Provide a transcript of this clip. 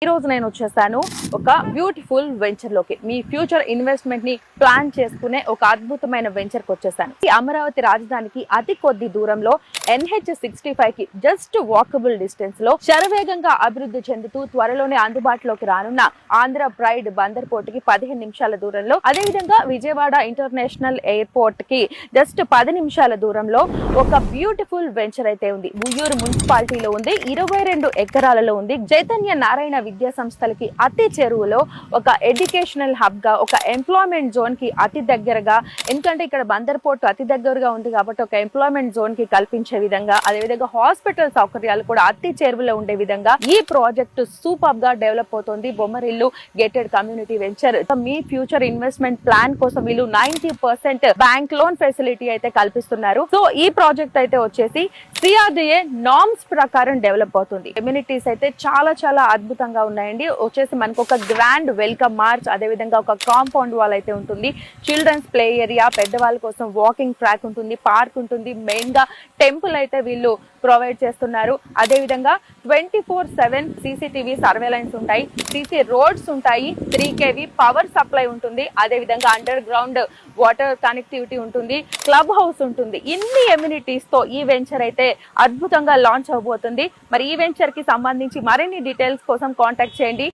ఈ రోజు నేను వచ్చేసాను ఒక బ్యూటిఫుల్ వెంచర్ లోకి. మీ ఫ్యూచర్ ఇన్వెస్ట్మెంట్ ని ప్లాన్ చేసుకునే ఒక అద్భుతమైన వెంచర్ కి వచ్చేసాను. ఈ అమరావతి రాజధానికి అతి కొద్ది దూరంలో NH65 కి జస్ట్ వాకబుల్ డిస్టెన్స్ లో శరవేగంగా అభివృద్ధి చెందుతూ త్వరలోనే అందుబాటులోకి రానున్న ఆంధ్ర ప్రైడ్ బందర్ పోర్ట్ కి 15 నిమిషాల దూరంలో, అదేవిధంగా విజయవాడ ఇంటర్నేషనల్ ఎయిర్పోర్ట్ కి జస్ట్ 10 నిమిషాల దూరంలో ఒక బ్యూటిఫుల్ వెంచర్ అయితే ఉంది. ఉయ్యూరు మున్సిపాలిటీలో ఉంది. 22 ఎకరాలలో ఉంది. చైతన్య నారాయణ విద్యా సంస్థలకి అతి చెరువులో ఒక ఎడ్యుకేషనల్ హబ్ గా, ఒక ఎంప్లాయ్మెంట్ జోన్ కి అతి దగ్గరగా, ఎందుకంటే ఇక్కడ బందర్ పోర్ట్ అతి దగ్గరగా ఉంది కాబట్టి ఒక ఎంప్లాయ్మెంట్ జోన్ కి కల్పించే విధంగా, అదేవిధంగా హాస్పిటల్ సౌకర్యాలు కూడా అతి చేరువలో ఉండే విధంగా ఈ ప్రాజెక్ట్ సూపర్ గా డెవలప్ అవుతుంది. Bommarillu gated community venture. మీ ఫ్యూచర్ ఇన్వెస్ట్మెంట్ ప్లాన్ కోసం వీళ్ళు 90% బ్యాంక్ లోన్ ఫెసిలిటీ అయితే కల్పిస్తున్నారు. సో ఈ ప్రాజెక్ట్ అయితే వచ్చేసి CRDA నార్మ్స్ ప్రకారం డెవలప్ అవుతుంది. కమ్యూనిటీస్ అయితే చాలా చాలా అద్భుతంగా ఉన్నాయండి. వచ్చేసి మనకు ఒక గ్రాండ్ వెల్కమ్ మార్చ్, అదే విధంగా ఒక కాంపౌండ్ వాల్ అయితే ఉంటుంది. చిల్డ్రన్స్ ప్లే ఏరియా, పెద్దవాళ్ళ కోసం వాకింగ్ ట్రాక్ ఉంటుంది, పార్క్ ఉంటుంది. మెయిన్ గా టెంపుల్ అయితే వీళ్ళు ప్రొవైడ్ చేస్తున్నారు. అదే విధంగా 24/7 CCTV సర్వేలెన్స్ ఉంటాయి, CC రోడ్స్ ఉంటాయి, 3 kV పవర్ సప్లై ఉంటుంది. అదే విధంగా అండర్ గ్రౌండ్ వాటర్ కనెక్టివిటీ ఉంటుంది, క్లబ్ హౌస్ ఉంటుంది. ఇన్ని ఎమ్యూనిటీస్ తో ఈ వెంచర్ అయితే అద్భుతంగా లాంచ్ అవబోతుంది. మరి ఈ వెంచర్ కి సంబంధించి మరిన్ని డీటెయిల్స్ కోసం కాంటాక్ట్ చేయండి.